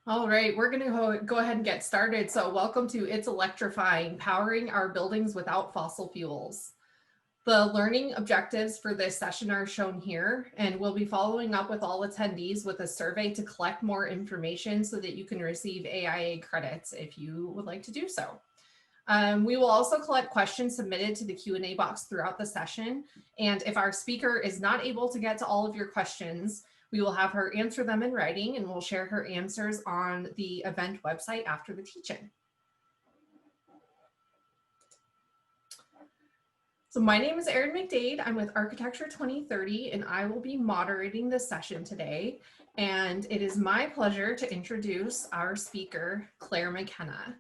All right, we're going to go ahead and get started. So welcome to It's Electrifying, powering our buildings without fossil fuels. The learning objectives for this session are shown here, and we'll be following up with all attendees with a survey to collect more information so that you can receive AIA credits if you would like to do so. We will also collect questions submitted to the Q&A box throughout the session, and if our speaker is not able to get to all of your questions, we will have her answer them in writing, and we'll share her answers on the event website after the teach-in. So my name is Erin McDade. I'm with Architecture 2030, and I will be moderating this session today. And it is my pleasure to introduce our speaker, Claire McKenna.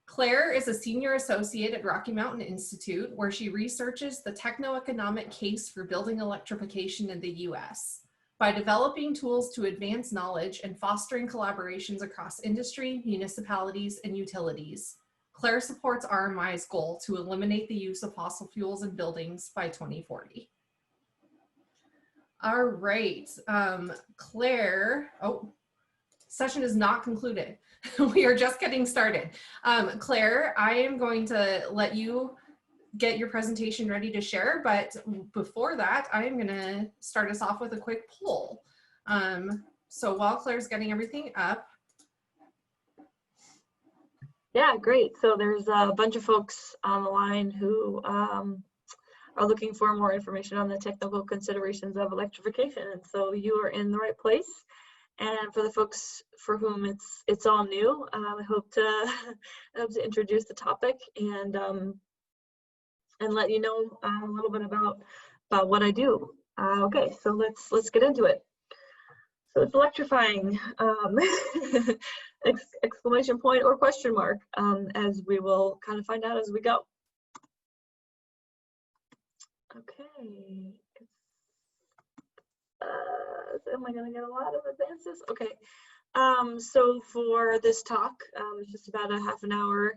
Claire is a senior associate at Rocky Mountain Institute, where she researches the techno-economic case for building electrification in the US. By developing tools to advance knowledge and fostering collaborations across industry, municipalities, and utilities, Claire supports RMI's goal to eliminate the use of fossil fuels in buildings by 2040. All right, Claire, session is not concluded. We are just getting started. Claire, I am going to let you get your presentation ready to share, but before that, I am gonna start us off with a quick poll. So while Claire's getting everything up. Yeah, great. So there's a bunch of folks on the line who are looking for more information on the technical considerations of electrification. And so you are in the right place. And for the folks for whom it's all new, I hope to introduce the topic and let you know a little bit about what I do. Okay, so let's get into it. So it's electrifying, exclamation point or question mark, as we will kind of find out as we go. Okay. Am I going to get a lot of advances? Okay. So for this talk, it's just about a half an hour.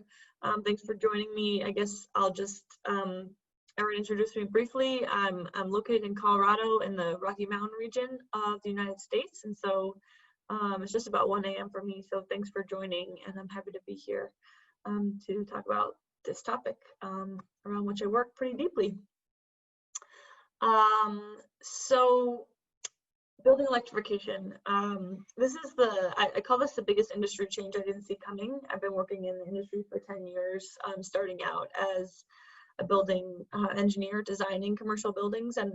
Thanks for joining me. I guess I'll just, Erin introduced me briefly. I'm located in Colorado in the Rocky Mountain region of the United States. And so it's just about 1 a.m. for me. So thanks for joining, and I'm happy to be here to talk about this topic around which I work pretty deeply. So building electrification. This is I call this the biggest industry change I didn't see coming. I've been working in the industry for 10 years, starting out as a building engineer, designing commercial buildings and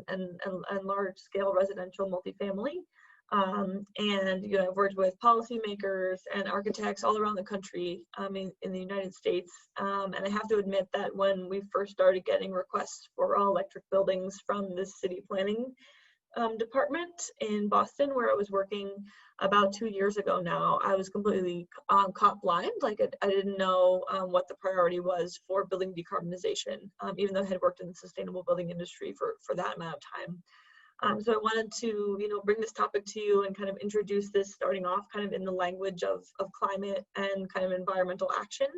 large scale residential multifamily. And you know, I've worked with policymakers and architects all around the country in the United States. And I have to admit that when we first started getting requests for all electric buildings from the city planning department in Boston, where I was working about 2 years ago now, I was completely caught blind. Like I didn't know what the priority was for building decarbonization, even though I had worked in the sustainable building industry for that amount of time. So I wanted to, you know, bring this topic to you and kind of introduce this, starting off kind of in the language of climate and kind of environmental action.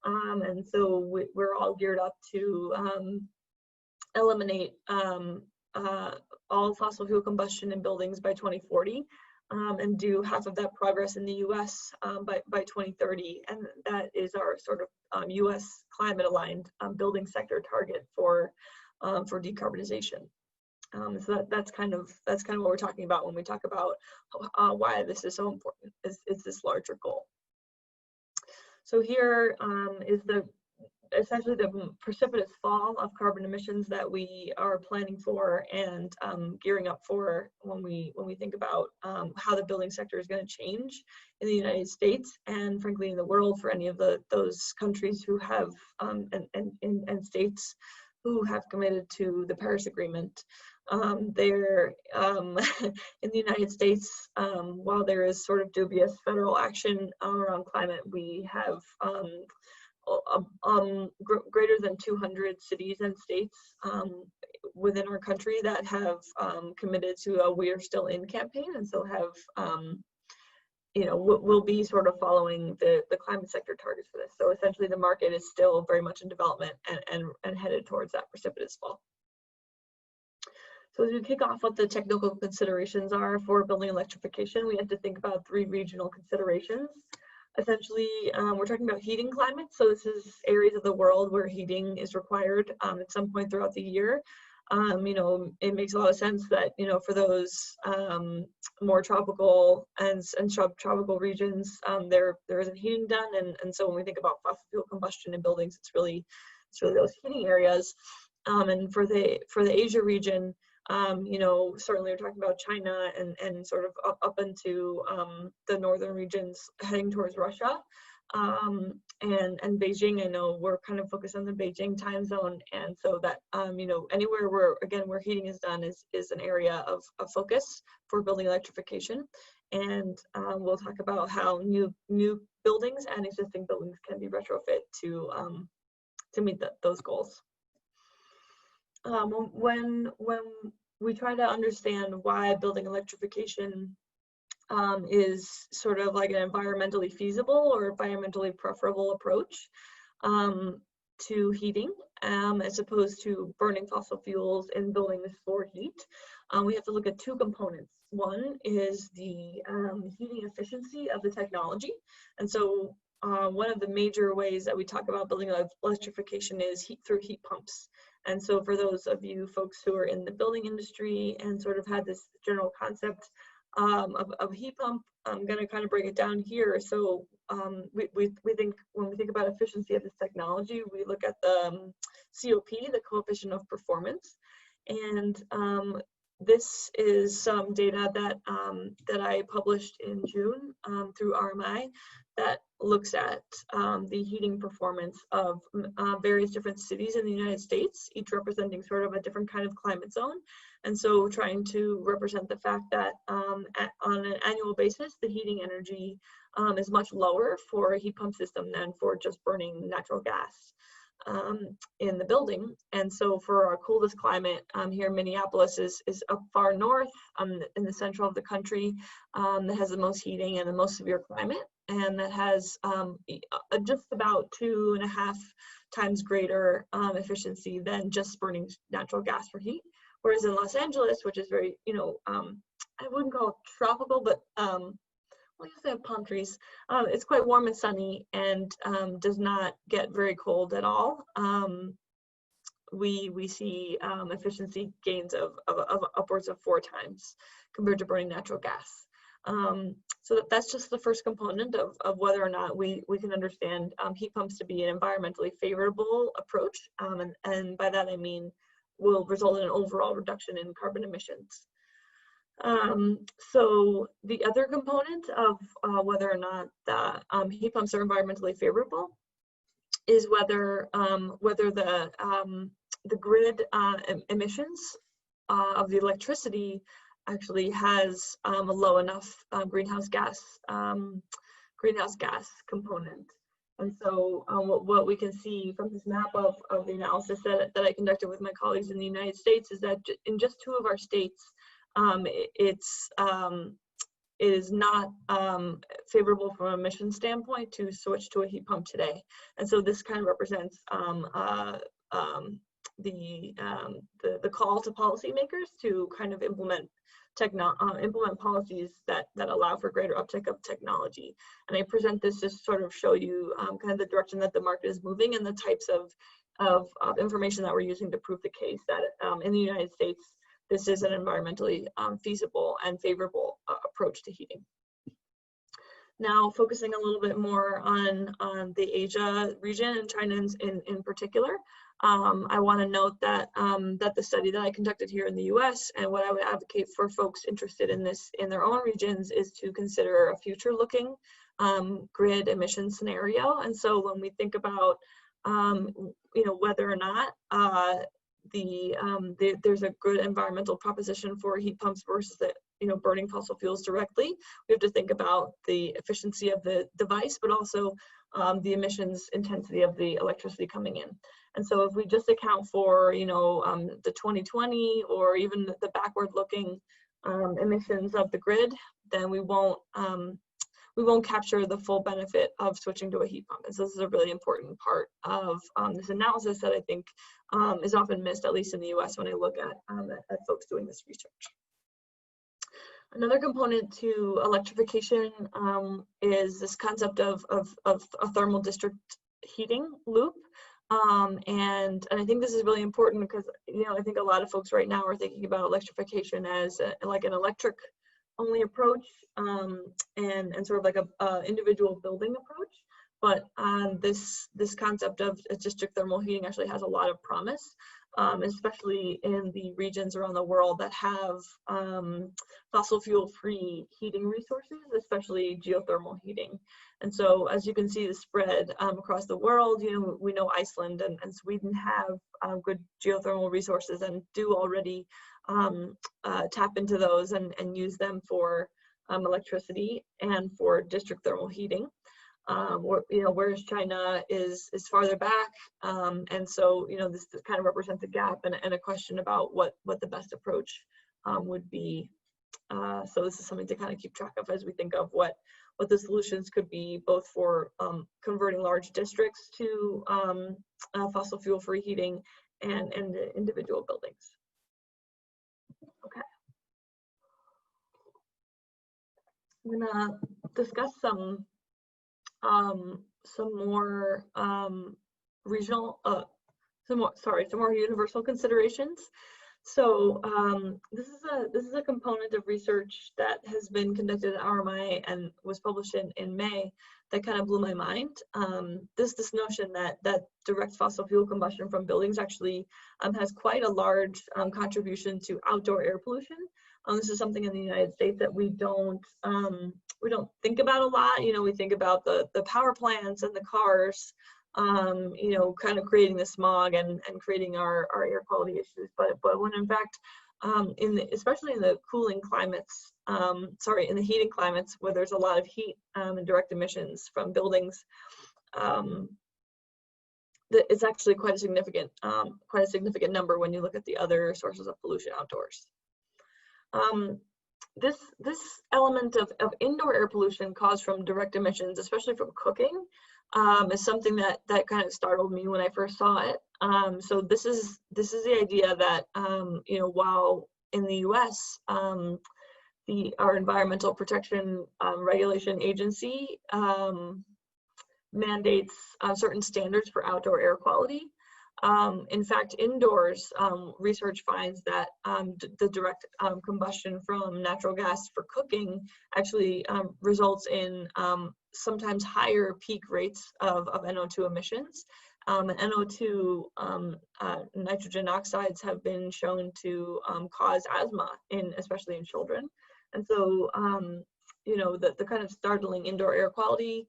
And so we're all geared up to eliminate all fossil fuel combustion in buildings by 2040, and do half of that progress in the U.S. By 2030, and that is our sort of U.S. climate aligned building sector target for decarbonization. So that's kind of what we're talking about when we talk about why this is so important. Is this larger goal? So here is essentially the precipitous fall of carbon emissions that we are planning for and gearing up for when we think about how the building sector is going to change in the United States and frankly in the world for any of those countries who have and states who have committed to the Paris Agreement. They're in the United States, while there is sort of dubious federal action around climate, we have greater than 200 cities and states within our country that have committed to a "We Are Still In" campaign, and so have you know, we'll be sort of following the climate sector targets for this. So essentially, the market is still very much in development and headed towards that precipitous fall. So as we kick off what the technical considerations are for building electrification, we have to think about 3 regional considerations. Essentially, we're talking about heating climate. So this is areas of the world where heating is required at some point throughout the year. You know, it makes a lot of sense that, you know, for those more tropical and subtropical regions, there isn't heating done. And so when we think about fossil fuel combustion in buildings, it's really those heating areas. And for the Asia region, you know, certainly we're talking about China and sort of up into the northern regions heading towards Russia. And Beijing, I know we're kind of focused on the Beijing time zone. And so that, you know, anywhere where heating is done is an area of focus for building electrification. And we'll talk about how new buildings and existing buildings can be retrofit to meet those goals. When we try to understand why building electrification is sort of like an environmentally feasible or environmentally preferable approach to heating, as opposed to burning fossil fuels in buildings for heat, we have to look at 2 components. One is the heating efficiency of the technology. And so one of the major ways that we talk about building electrification is through heat pumps. And so for those of you folks who are in the building industry and sort of had this general concept of heat pump, I'm going to kind of break it down here. So we think, when we think about efficiency of this technology, we look at the COP, the coefficient of performance. And this is some data that I published in June through RMI that looks at the heating performance of various different cities in the United States, each representing sort of a different kind of climate zone. And so trying to represent the fact that on an annual basis, the heating energy is much lower for a heat pump system than for just burning natural gas in the building. And so for our coolest climate here in Minneapolis is up far north in the central of the country, that has the most heating and the most severe climate, and that has just about 2.5 times greater efficiency than just burning natural gas for heat. Whereas in Los Angeles, which is very, you know, I wouldn't call it tropical, but well, you have palm trees. It's quite warm and sunny, and does not get very cold at all. We see efficiency gains of upwards of 4 times compared to burning natural gas. So that's just the first component of whether or not we can understand heat pumps to be an environmentally favorable approach, and by that I mean will result in an overall reduction in carbon emissions. So the other component of whether or not the heat pumps are environmentally favorable is whether the grid emissions of the electricity actually has a low enough greenhouse gas component. And so what we can see from this map of the analysis that I conducted with my colleagues in the United States is that in just 2 of our states, it is not favorable from an emission standpoint to switch to a heat pump today. And so this kind of represents the call to policymakers to kind of implement policies that allow for greater uptake of technology. And I present this to sort of show you kind of the direction that the market is moving and the types of information that we're using to prove the case that in the United States, this is an environmentally feasible and favorable approach to heating. Now, focusing a little bit more on the Asia region and China in particular, I want to note that that the study that I conducted here in the U.S. and what I would advocate for folks interested in this in their own regions is to consider a future-looking grid emission scenario. And so when we think about whether or not there's a good environmental proposition for heat pumps versus burning fossil fuels directly, we have to think about the efficiency of the device, but also the emissions intensity of the electricity coming in. And so if we just account for the 2020 or even the backward looking emissions of the grid, then we won't we won't capture the full benefit of switching to a heat pump. And so this is a really important part of this analysis that I think is often missed, at least in the US, when I look at folks doing this research. Another component to electrification is this concept of a thermal district heating loop. And I think this is really important because, you know, I think a lot of folks right now are thinking about electrification as like an electric only approach and sort of like a individual building approach. But this concept of district thermal heating actually has a lot of promise, especially in the regions around the world that have fossil fuel free heating resources, especially geothermal heating. And so as you can see the spread across the world, you know, we know Iceland and Sweden have good geothermal resources and do already tap into those and use them for electricity and for district thermal heating. Whereas China is farther back, and so, you know, this kind of represents a gap and a question about what the best approach would be. So this is something to kind of keep track of as we think of what the solutions could be, both for converting large districts to fossil fuel free heating and individual buildings. Okay, I'm gonna discuss some more regional, some more universal considerations. So this is a component of research that has been conducted at RMI and was published in May that kind of blew my mind. This notion that direct fossil fuel combustion from buildings actually has quite a large contribution to outdoor air pollution. This is something in the United States that we don't think about a lot. You know, we think about the power plants and the cars, you know, kind of creating the smog and creating our air quality issues. But when in fact, especially in the cooling climates, in the heating climates where there's a lot of heat and direct emissions from buildings, it's actually quite a significant number when you look at the other sources of pollution outdoors. This element of indoor air pollution caused from direct emissions, especially from cooking, is something that kind of startled me when I first saw it. So this is the idea that you know, while in the U.S. Our Environmental Protection Regulation Agency mandates certain standards for outdoor air quality. In fact, indoors, research finds that the direct combustion from natural gas for cooking actually results in sometimes higher peak rates of NO2 emissions. And NO2 nitrogen oxides have been shown to cause asthma, especially in children. And so, you know, the kind of startling indoor air quality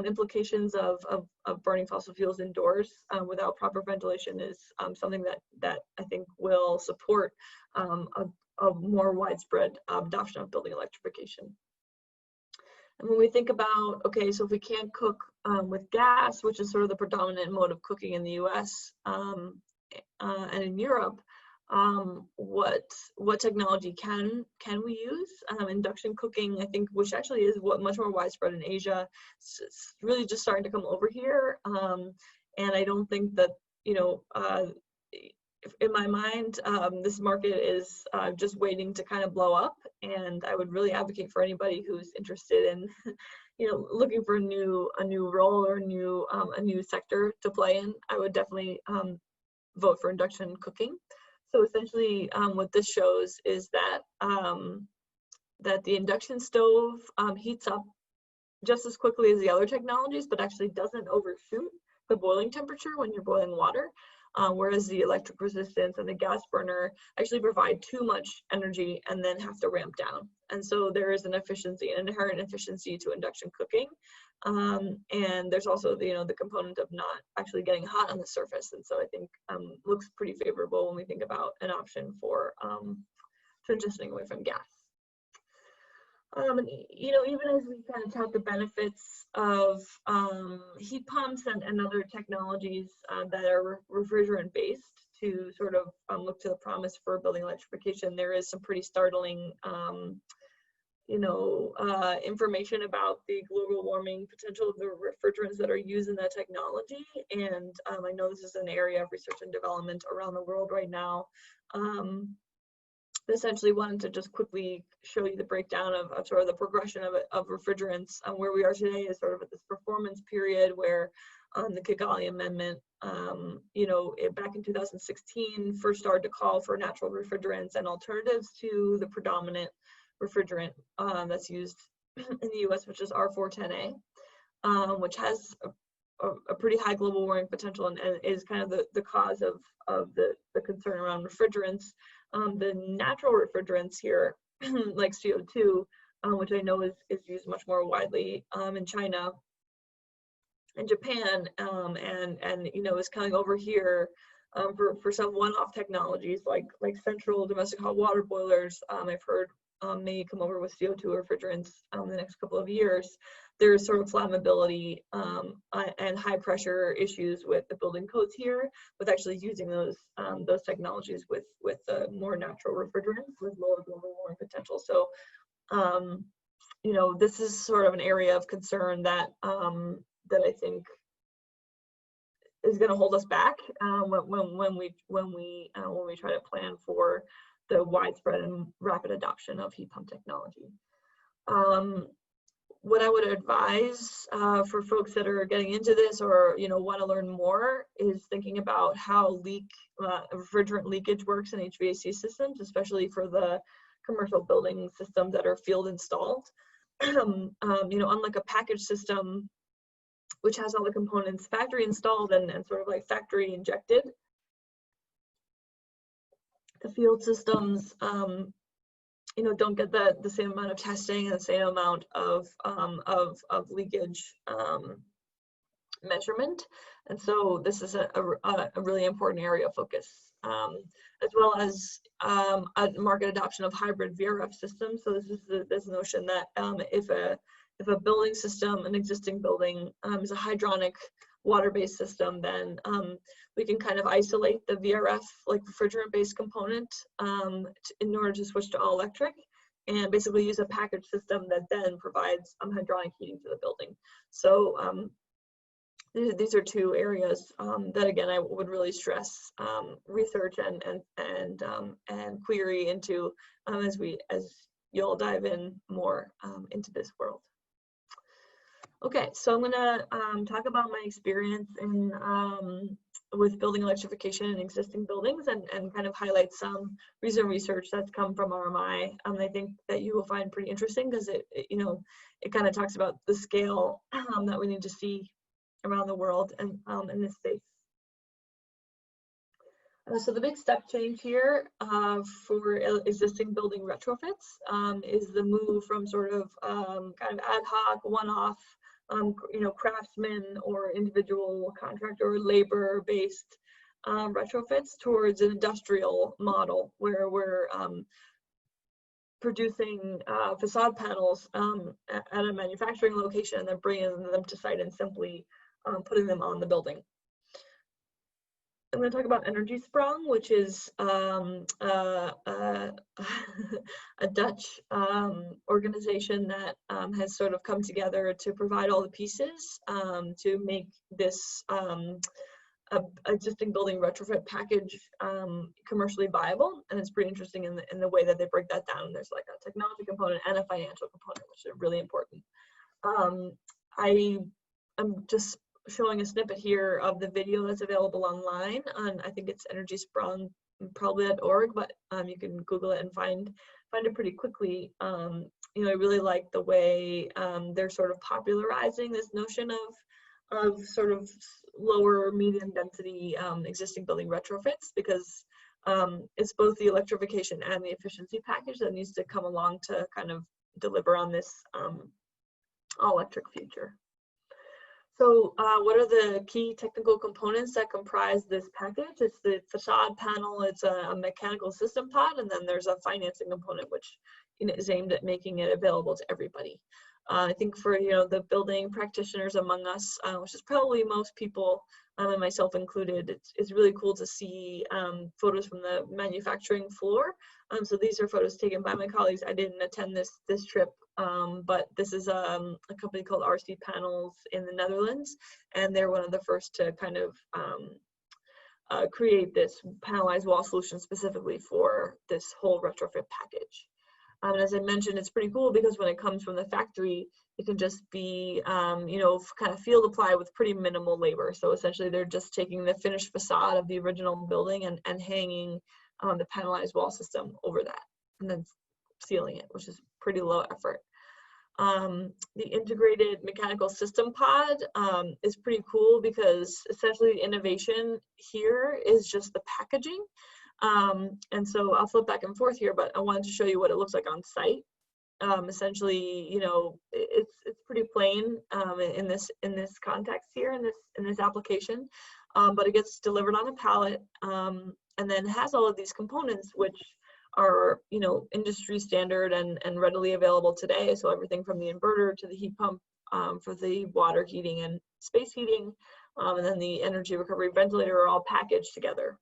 implications of burning fossil fuels indoors without proper ventilation is something that I think will support a more widespread adoption of building electrification. And when we think about, okay, so if we can't cook with gas, which is sort of the predominant mode of cooking in the US and in Europe, what technology can we use? Induction cooking, I think, which actually is much more widespread in Asia, it's really just starting to come over here. And I don't think that, you know, in my mind, this market is just waiting to kind of blow up. And I would really advocate for anybody who's interested in, you know, looking for a new role or a new sector to play in. I would definitely vote for induction cooking. So essentially, what this shows is that that the induction stove heats up just as quickly as the other technologies, but actually doesn't overshoot the boiling temperature when you're boiling water. Whereas the electric resistance and the gas burner actually provide too much energy and then have to ramp down. And so there is an inherent efficiency to induction cooking. And there's also the component of not actually getting hot on the surface. And so I think looks pretty favorable when we think about an option for transitioning away from gas. You know, even as we kind of tout the benefits of heat pumps and other technologies that are refrigerant based to sort of look to the promise for building electrification, there is some pretty startling information about the global warming potential of the refrigerants that are used in that technology. And I know this is an area of research and development around the world right now. Essentially wanted to just quickly show you the breakdown of sort of the progression of refrigerants. Where we are today is sort of at this performance period where the Kigali Amendment, back in 2016, first started to call for natural refrigerants and alternatives to the predominant refrigerant that's used in the US, which is R410A, which has a pretty high global warming potential and is kind of the cause of the concern around refrigerants. The natural refrigerants here, like CO2, which I know is used much more widely in China and Japan, and is coming over here for some one-off technologies like central domestic hot water boilers. I've heard may come over with CO2 refrigerants in the next couple of years. There's sort of flammability and high pressure issues with the building codes here, with actually using those technologies with more natural refrigerants with lower global warming potential. So, this is sort of an area of concern that I think is going to hold us back when we try to plan for the widespread and rapid adoption of heat pump technology. What I would advise for folks that are getting into this or want to learn more is thinking about how refrigerant leakage works in HVAC systems, especially for the commercial building systems that are field installed. Unlike a package system, which has all the components factory installed and sort of like factory injected, the field systems, don't get the same amount of testing and the same amount of leakage measurement. And so this is a really important area of focus, as well as a market adoption of hybrid VRF systems. So this is this notion that if a building system, an existing building, is a hydronic water-based system, then we can kind of isolate the VRF, like refrigerant-based component, in order to switch to all electric, and basically use a package system that then provides hydronic heating to the building. So these are two areas that, again, I would really stress research and query into as you all dive in more into this world. Okay, so I'm gonna talk about my experience with building electrification in existing buildings and kind of highlight some recent research that's come from RMI. I think that you will find pretty interesting because it kind of talks about the scale that we need to see around the world and in this space. So the big step change here for existing building retrofits is the move from sort of kind of ad hoc, one-off, craftsman or individual contractor or labor-based retrofits towards an industrial model where we're producing facade panels at a manufacturing location and then bringing them to site and simply putting them on the building. I'm going to talk about Energy Sprung, which is a Dutch organization that has sort of come together to provide all the pieces to make this existing building retrofit package commercially viable. And it's pretty interesting in the way that they break that down. There's like a technology component and a financial component, which are really important. I'm just showing a snippet here of the video that's available online on, I think it's energysprung.org, but you can Google it and find it pretty quickly. I really like the way they're sort of popularizing this notion of sort of lower medium density existing building retrofits, because it's both the electrification and the efficiency package that needs to come along to kind of deliver on this all electric future. So what are the key technical components that comprise this package? It's the facade panel, it's a mechanical system pod, and then there's a financing component, which is aimed at making it available to everybody. I think for, you know, the building practitioners among us, which is probably most people, and myself included, it's really cool to see photos from the manufacturing floor. So these are photos taken by my colleagues. I didn't attend this trip, but this is a company called RC Panels in the Netherlands, and they're one of the first to kind of create this panelized wall solution specifically for this whole retrofit package. And as I mentioned, it's pretty cool because when it comes from the factory, it can just be, you know, kind of field applied with pretty minimal labor. So essentially, they're just taking the finished facade of the original building and hanging the panelized wall system over that, and then sealing it, which is pretty low effort. The integrated mechanical system pod is pretty cool because essentially the innovation here is just the packaging. And so I'll flip back and forth here, but I wanted to show you what it looks like on site. Essentially, you know, it's pretty plain in this context here, in this application, but it gets delivered on a pallet, and then has all of these components which are, you know, industry standard and readily available today. So everything from the inverter to the heat pump for the water heating and space heating, and then the energy recovery ventilator are all packaged together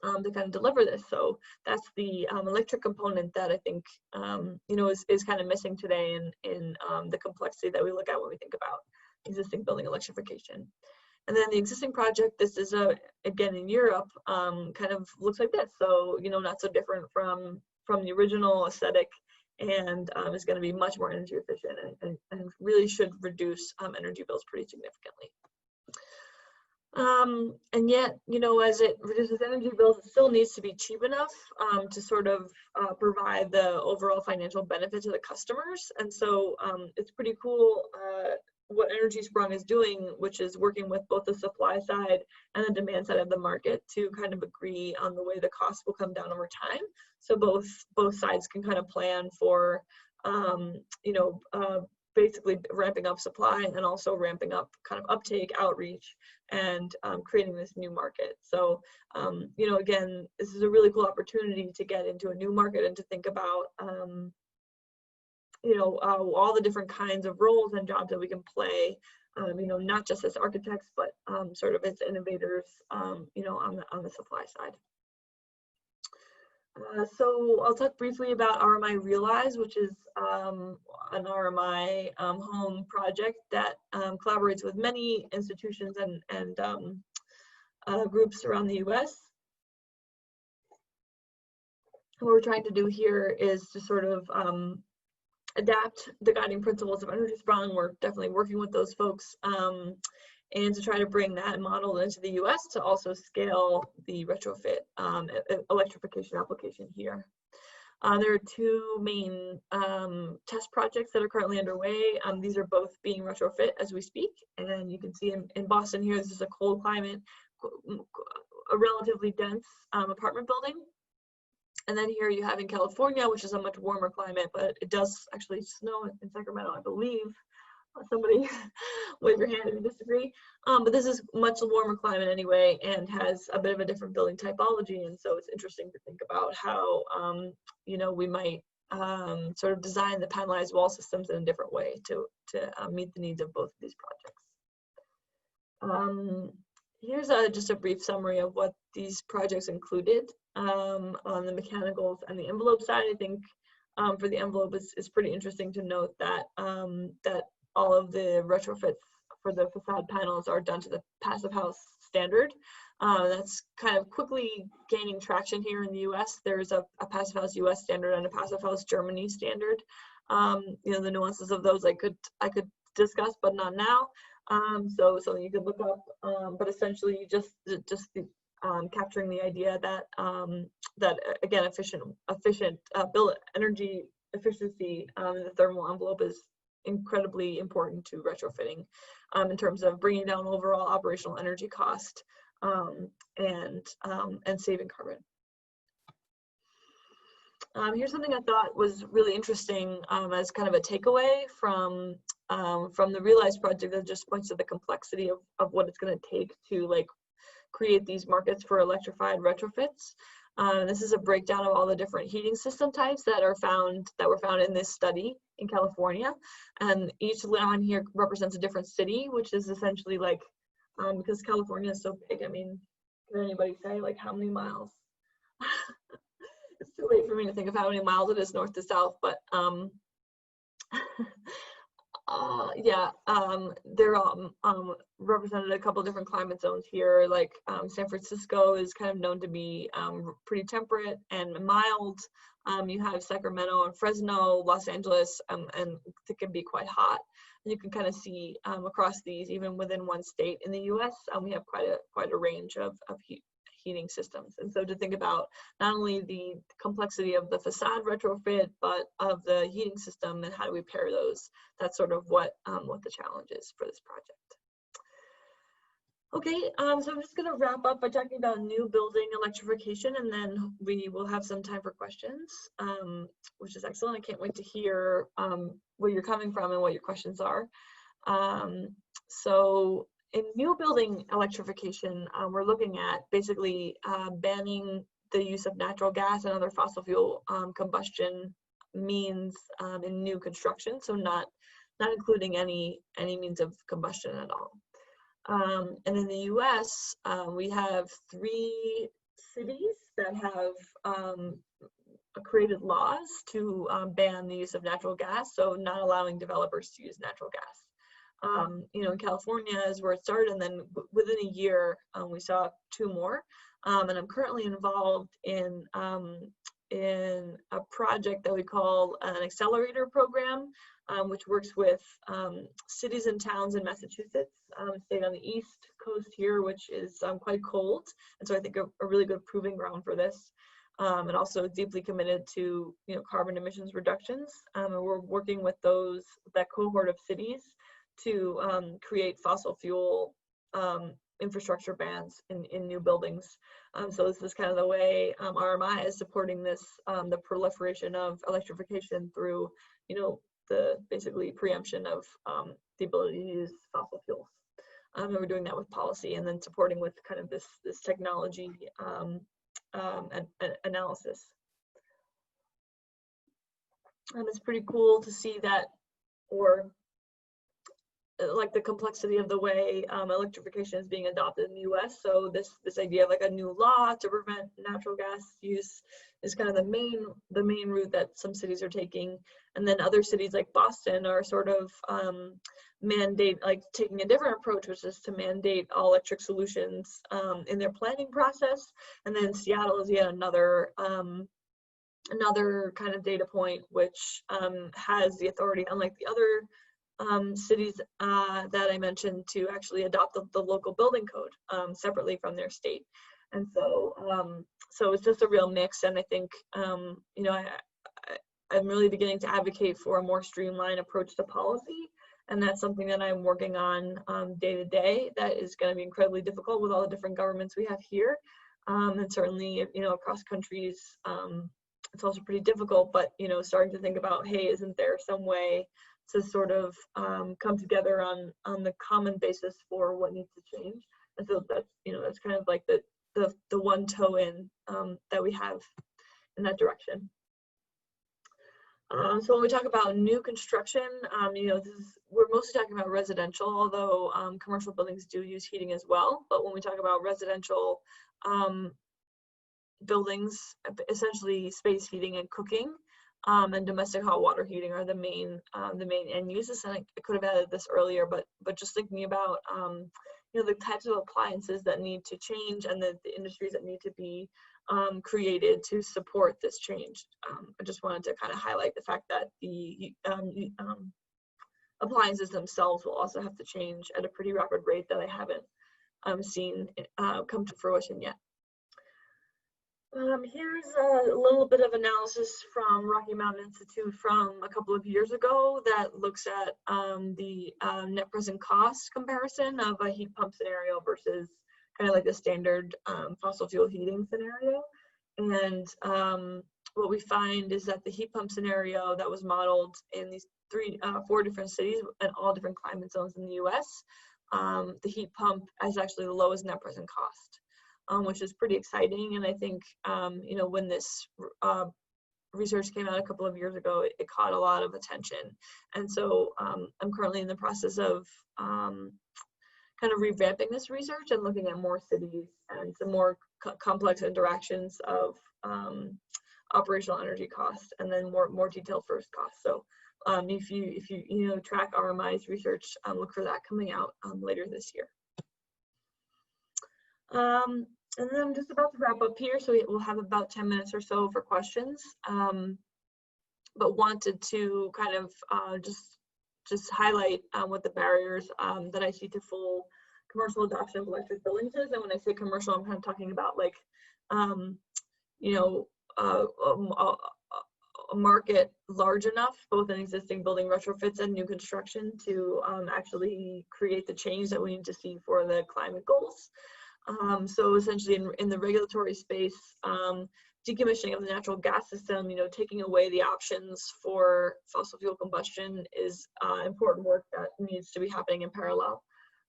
to kind of deliver this. So that's the electric component that I think, you know, is kind of missing today in the complexity that we look at when we think about existing building electrification. And then the existing project, this is again in Europe, kind of looks like this. So, you know, not so different from the original aesthetic, and is going to be much more energy efficient and really should reduce energy bills pretty significantly. And yet, you know, as it reduces energy bills, it still needs to be cheap enough to sort of provide the overall financial benefit to the customers. And so it's pretty cool what Energy Sprung is doing, which is working with both the supply side and the demand side of the market to kind of agree on the way the cost will come down over time. So both sides can kind of plan for, you know, basically ramping up supply and also ramping up kind of uptake, outreach, and creating this new market. So, you know, again, this is a really cool opportunity to get into a new market and to think about, you know, all the different kinds of roles and jobs that we can play, you know, not just as architects, but sort of as innovators, you know, on the supply side. So I'll talk briefly about RMI Realize, which is an RMI home project that collaborates with many institutions and groups around the US. What we're trying to do here is to sort of adapt the guiding principles of Energy Sprung. We're definitely working with those folks and to try to bring that model into the US to also scale the retrofit electrification application here. There are two main test projects that are currently underway. These are both being retrofit as we speak. And you can see in Boston here, this is a cold climate, a relatively dense apartment building. And then here you have in California, which is a much warmer climate, but it does actually snow in Sacramento, I believe. Somebody wave your hand if you disagree. But this is much warmer climate anyway, and has a bit of a different building typology. And so it's interesting to think about how, you know, we might sort of design the panelized wall systems in a different way to meet the needs of both of these projects. Here's just a brief summary of what these projects included on the mechanicals and the envelope side. I think for the envelope, it's pretty interesting to note that that all of the retrofits for the facade panels are done to the Passive House standard. That's kind of quickly gaining traction here in the US. There's a Passive House US standard and a Passive House Germany standard. You know, the nuances of those I could discuss, but not now. So something you could look up, but essentially just capturing the idea that that again efficient build energy efficiency in the thermal envelope is incredibly important to retrofitting in terms of bringing down overall operational energy cost and saving carbon. Here's something I thought was really interesting as kind of a takeaway from the Realize project that just points to the complexity of what it's going to take to like create these markets for electrified retrofits. This is a breakdown of all the different heating system types that were found in this study in California. And each line here represents a different city, which is essentially like, because California is so big, I mean, can anybody say like how many miles? It's too late for me to think of how many miles it is north to south, but yeah, they're represented a couple different climate zones here. Like San Francisco is kind of known to be pretty temperate and mild. You have Sacramento and Fresno, Los Angeles, and it can be quite hot. And you can kind of see across these, even within one state in the U.S., we have quite a range of heating systems. And so to think about not only the complexity of the facade retrofit, but of the heating system and how do we pair those, that's sort of what the challenge is for this project. Okay, so I'm just going to wrap up by talking about new building electrification, and then we will have some time for questions, which is excellent. I can't wait to hear where you're coming from and what your questions are. So in new building electrification, we're looking at basically banning the use of natural gas and other fossil fuel combustion means in new construction, so not including any means of combustion at all. And in the US, we have 3 cities that have created laws to ban the use of natural gas, so not allowing developers to use natural gas. You know, in California is where it started, and then within a year, we saw 2 more. And I'm currently involved in a project that we call an Accelerator program, which works with cities and towns in Massachusetts, staying on the east coast here, which is quite cold, and so I think a really good proving ground for this. And also deeply committed to carbon emissions reductions. And we're working with that cohort of cities to create fossil fuel infrastructure bans in new buildings. So this is kind of the way RMI is supporting this, the proliferation of electrification through, the basically preemption of the ability to use fossil fuels. And we're doing that with policy, and then supporting with kind of this technology analysis. And it's pretty cool to see that, or like the complexity of the way electrification is being adopted in the US. So this idea of like a new law to prevent natural gas use is kind of the main route that some cities are taking. And then other cities like Boston are sort of taking a different approach, which is to mandate all electric solutions in their planning process. And then Seattle is yet another kind of data point, which has the authority, unlike the other cities that I mentioned, to actually adopt the local building code separately from their state. And so so it's just a real mix. And I think I'm really beginning to advocate for a more streamlined approach to policy, and that's something that I'm working on day to day. That is going to be incredibly difficult with all the different governments we have here, and certainly across countries. It's also pretty difficult, but starting to think about, hey, isn't there some way to sort of come together on the common basis for what needs to change? And so that's kind of like the one toe in that we have in that direction. So when we talk about new construction, we're mostly talking about residential, although commercial buildings do use heating as well. But when we talk about residential buildings, essentially space heating and cooking, and domestic hot water heating are the main end uses. And I could have added this earlier, but just thinking about the types of appliances that need to change and the industries that need to be created to support this change. I just wanted to kind of highlight the fact that the appliances themselves will also have to change at a pretty rapid rate that I haven't seen come to fruition yet. Here's a little bit of analysis from Rocky Mountain Institute from a couple of years ago that looks at the net present cost comparison of a heat pump scenario versus kind of like the standard fossil fuel heating scenario. And what we find is that the heat pump scenario that was modeled in these 4 different cities and all different climate zones in the US, the heat pump is actually the lowest net present cost. which is pretty exciting. And I think, you know, when this research came out a couple of years ago, it caught a lot of attention. And so I'm currently in the process of kind of revamping this research and looking at more cities and some more complex interactions of operational energy costs, and then more detailed first costs. So if you track RMI's research, look for that coming out later this year. And then I'm just about to wrap up here, so we'll have about 10 minutes or so for questions. But wanted to kind of just highlight what the barriers that I see to full commercial adoption of electric buildings is. And when I say commercial, I'm kind of talking about like, you know, a market large enough, both in existing building retrofits and new construction, to actually create the change that we need to see for the climate goals. So essentially in the regulatory space, decommissioning of the natural gas system, you know, taking away the options for fossil fuel combustion is important work that needs to be happening in parallel.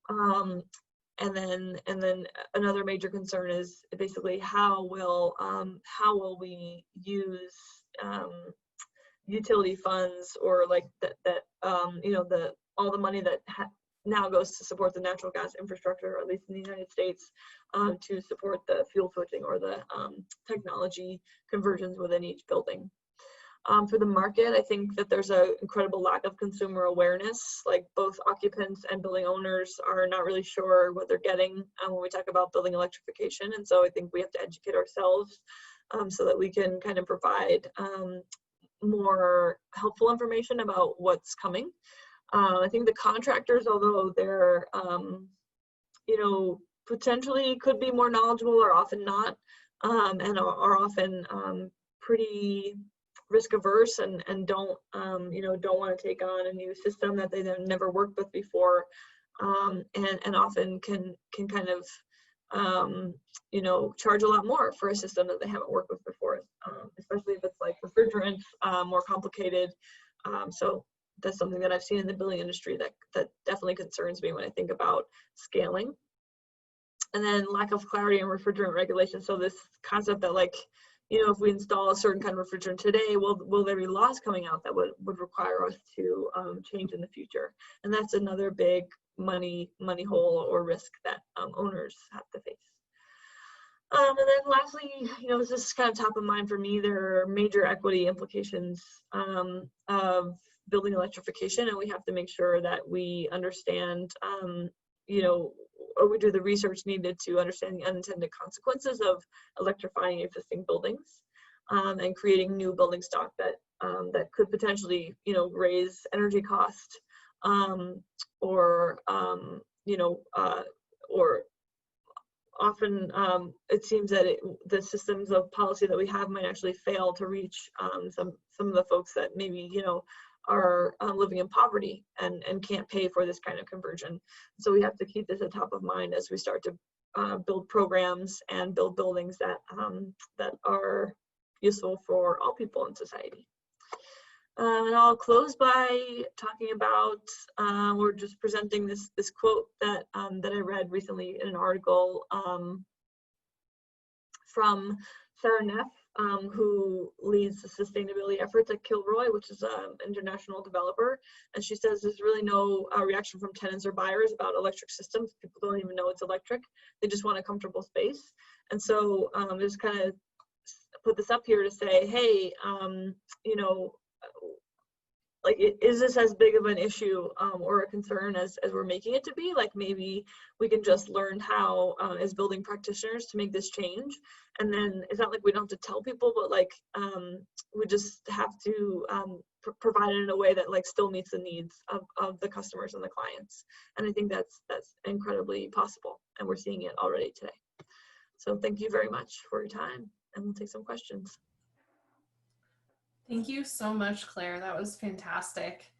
And then another major concern is basically how will we use utility funds, or like that you know, all the money that now goes to support the natural gas infrastructure, or at least in the United States, to support the fuel switching or the technology conversions within each building. For the market, I think that there's an incredible lack of consumer awareness. Like both occupants and building owners are not really sure what they're getting when we talk about building electrification. And so I think we have to educate ourselves so that we can kind of provide more helpful information about what's coming. I think the contractors, although they're, you know, potentially could be more knowledgeable, are often not, and are often pretty risk averse and don't, you know, don't want to take on a new system that they've never worked with before, and often can kind of, you know, charge a lot more for a system that they haven't worked with before, especially if it's like refrigerants, more complicated. So that's something that I've seen in the building industry that definitely concerns me when I think about scaling. And then lack of clarity in refrigerant regulation. So this concept that, like, you know, if we install a certain kind of refrigerant today, will there be laws coming out that would require us to change in the future? And that's another big money hole or risk that owners have to face. And then lastly, you know, this is kind of top of mind for me. There are major equity implications of building electrification, and we have to make sure that we understand, you know, or we do the research needed to understand the unintended consequences of electrifying existing buildings, and creating new building stock that that could potentially, you know, raise energy cost, or you know, or often it seems that the systems of policy that we have might actually fail to reach some of the folks that maybe, you know, are living in poverty and can't pay for this kind of conversion. So we have to keep this at top of mind as we start to build programs and build buildings that that are useful for all people in society. And I'll close by talking about, we're just presenting this quote that that I read recently in an article from Sarah Neff, who leads the sustainability efforts at Kilroy, which is an international developer. And she says there's really no reaction from tenants or buyers about electric systems. People don't even know it's electric. They just want a comfortable space. And so just kind of put this up here to say, hey, you know, like, is this as big of an issue or a concern as we're making it to be? Like, maybe we can just learn how, as building practitioners, to make this change. And then it's not like we don't have to tell people, but like, we just have to provide it in a way that like still meets the needs of the customers and the clients. And I think that's incredibly possible, and we're seeing it already today. So thank you very much for your time, and we'll take some questions. Thank you so much, Claire. That was fantastic.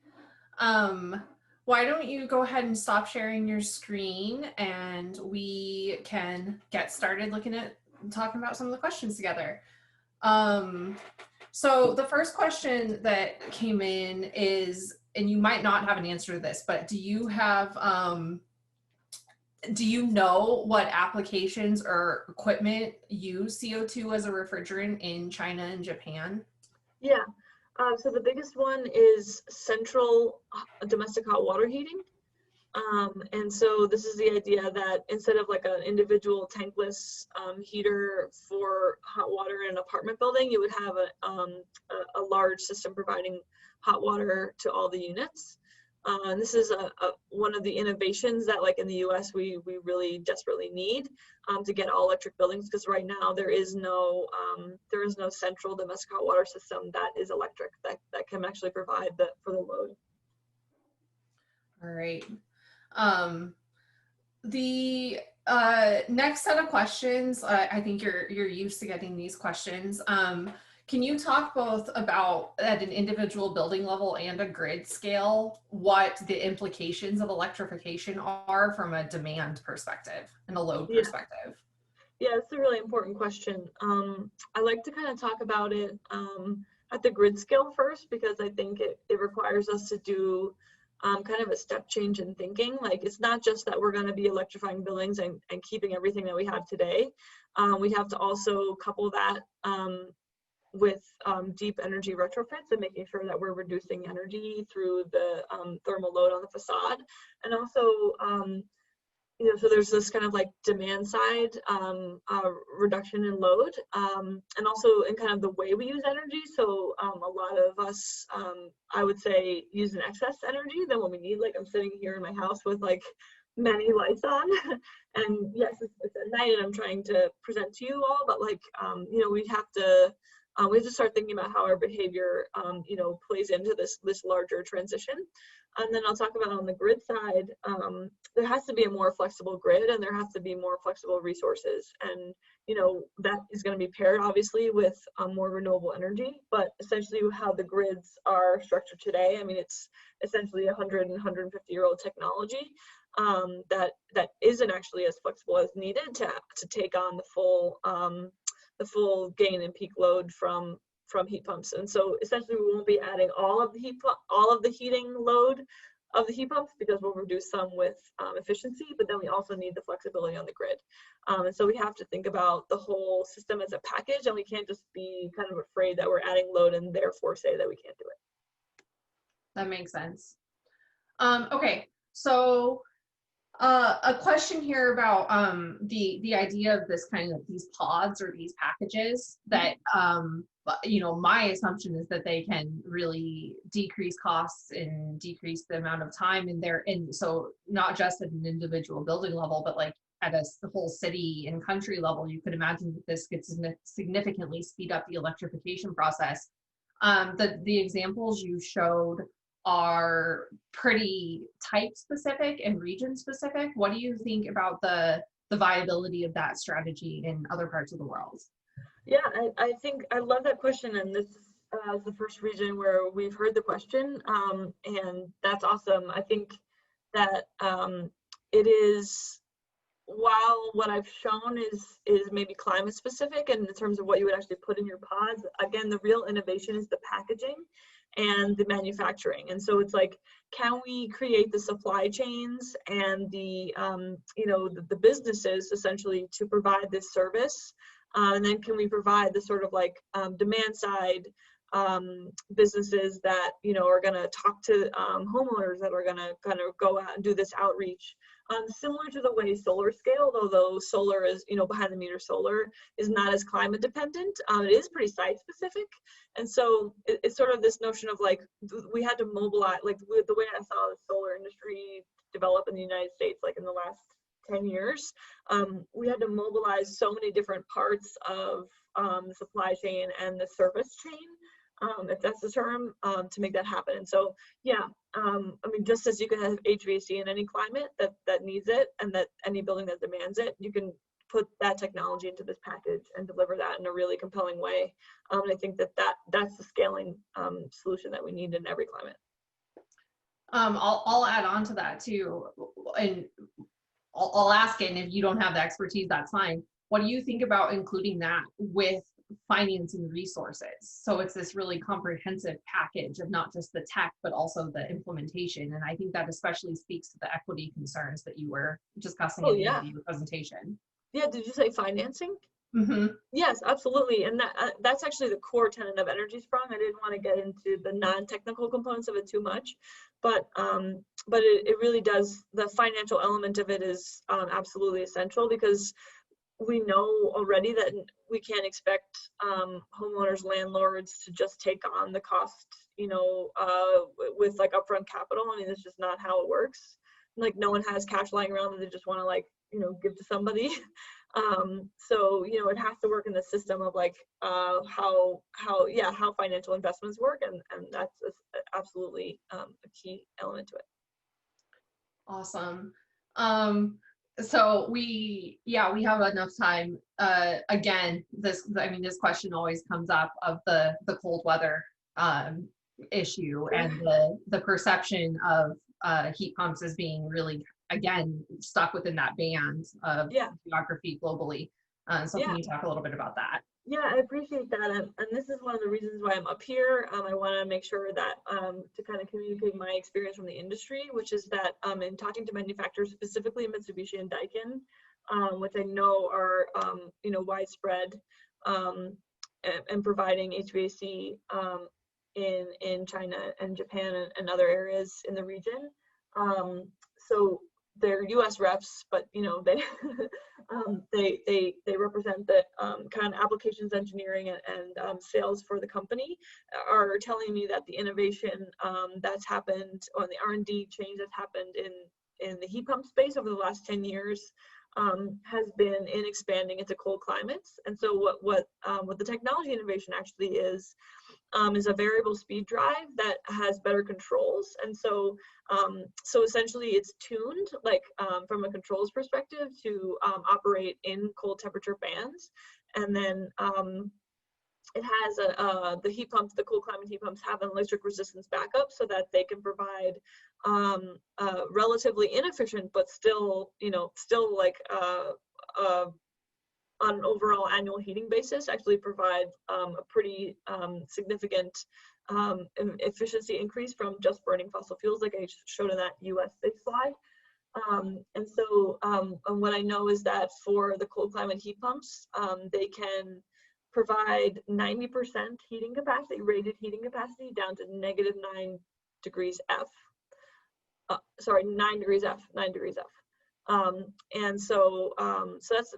Why don't you go ahead and stop sharing your screen, and we can get started looking at talking about some of the questions together. So the first question that came in is, and you might not have an answer to this, but do you have Do you know what applications or equipment use CO2 as a refrigerant in China and Japan? Yeah. So the biggest one is central domestic hot water heating. And so this is the idea that instead of like an individual tankless heater for hot water in an apartment building, you would have a large system providing hot water to all the units. And this is one of the innovations that, like in the US, we really desperately need to get all electric buildings, because right now there is no central domestic hot water system that is electric that can actually provide for the load. All right. The next set of questions, I think you're used to getting these questions. Can you talk both about at an individual building level and a grid scale, what the implications of electrification are from a demand perspective and a load perspective? Yeah, it's a really important question. I like to kind of talk about it at the grid scale first, because I think it requires us to do kind of a step change in thinking. Like, it's not just that we're going to be electrifying buildings and keeping everything that we have today. We have to also couple that with deep energy retrofits and making sure that we're reducing energy through the thermal load on the facade. And also, so there's this kind of like demand side reduction in load, and also in kind of the way we use energy. So a lot of us, I would say, use an excess energy than what we need. Like, I'm sitting here in my house with like many lights on, and yes, it's at night and I'm trying to present to you all, but like, we have to start thinking about how our behavior, plays into this larger transition. And then I'll talk about on the grid side, there has to be a more flexible grid, and there has to be more flexible resources. And, that is going to be paired obviously with more renewable energy, but essentially how the grids are structured today, I mean, it's essentially 100 and 150-year-old technology that isn't actually as flexible as needed to take on the full gain and peak load from heat pumps. And so essentially we won't be adding all of the heating load of the heat pumps, because we'll reduce some with efficiency, but then we also need the flexibility on the grid. And so we have to think about the whole system as a package, and we can't just be kind of afraid that we're adding load and therefore say that we can't do it. That makes sense. Okay, so a question here about the idea of this kind of these pods or these packages that my assumption is that they can really decrease costs and decrease the amount of time in there, and so not just at an individual building level, but like at the whole city and country level, you could imagine that this could significantly speed up the electrification process. The examples you showed are pretty type specific and region specific. What do you think about the viability of that strategy in other parts of the world? Yeah, I think I love that question, and this is the first region where we've heard the question, and that's awesome. I think that it is, while what I've shown is maybe climate specific, and in terms of what you would actually put in your pods, again, the real innovation is the packaging and the manufacturing. And so it's like, can we create the supply chains and the businesses essentially to provide this service, and then can we provide the sort of like demand side businesses that are going to talk to homeowners that are going to kind of go out and do this outreach, similar to the way solar scaled, although solar is behind the meter solar is not as climate dependent. It is pretty site specific, and so it's sort of this notion of like, we had to mobilize, like the way I saw the solar industry develop in the United States, like in the last 10 years, we had to mobilize so many different parts of the supply chain and the service chain, if that's the term, to make that happen. And so, yeah, I mean, just as you can have HVAC in any climate that needs it, and that any building that demands it, you can put that technology into this package and deliver that in a really compelling way. And I think that's the scaling solution that we need in every climate. I'll add on to that too, and I'll ask it, and if you don't have the expertise, that's fine. What do you think about including that with financing resources. So it's this really comprehensive package of not just the tech, but also the implementation. And I think that especially speaks to the equity concerns that you were discussing at the end of your presentation. Yeah, did you say financing? Mm-hmm. Yes, absolutely. And that's actually the core tenet of Energy Sprung. I didn't want to get into the non-technical components of it too much, but it really does, the financial element of it is absolutely essential, because we know already that we can't expect homeowners, landlords to just take on the cost, with like upfront capital. I mean, it's just not how it works. Like, no one has cash lying around that they just want to give to somebody. So, it has to work in the system of like how financial investments work, and that's absolutely a key element to it. Awesome. So we have enough time. Again, this question always comes up of the cold weather issue, and the perception of heat pumps as being really, again, stuck within that band of geography globally. So can you talk a little bit about that? Yeah, I appreciate that. And this is one of the reasons why I'm up here. I want to make sure that to kind of communicate my experience from the industry, which is that in talking to manufacturers, specifically Mitsubishi and Daikin, which I know are, widespread and providing HVAC in China and Japan and other areas in the region. So they're U.S. reps, but they represent the kind of applications engineering and sales for the company, are telling me that the innovation that's happened, or the R&D change that's happened in the heat pump space over the last 10 years has been in expanding into cold climates. And so what the technology innovation actually is a variable speed drive that has better controls. And so essentially it's tuned, like from a controls perspective, to operate in cold temperature bands. And then it has the heat pumps, the cold climate heat pumps have an electric resistance backup, so that they can provide relatively inefficient, but still like on an overall annual heating basis, actually provide a pretty significant efficiency increase from just burning fossil fuels, like I showed in that US-based slide. And so what I know is that for the cold climate heat pumps, they can provide 90% heating capacity, rated heating capacity, down to negative 9 degrees F. 9 degrees F. And so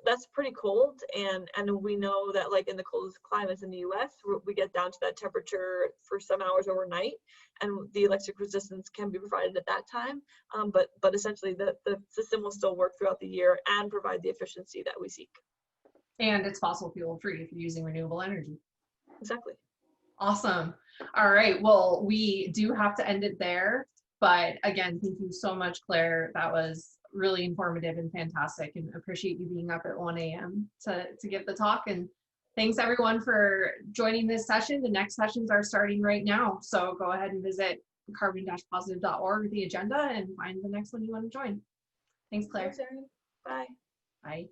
that's pretty cold, and we know that, like, in the coldest climates in the US, we get down to that temperature for some hours overnight, and the electric resistance can be provided at that time. But essentially the system will still work throughout the year and provide the efficiency that we seek. And it's fossil fuel free if you're using renewable energy. Exactly. Awesome. All right. Well, we do have to end it there. But again, thank you so much, Claire. That was really informative and fantastic, and appreciate you being up at 1 a.m. to give the talk. And thanks everyone for joining this session. The next sessions are starting right now. So go ahead and visit carbon-positive.org, the agenda, and find the next one you want to join. Thanks, Claire. Thanks, Erin. Bye. Bye.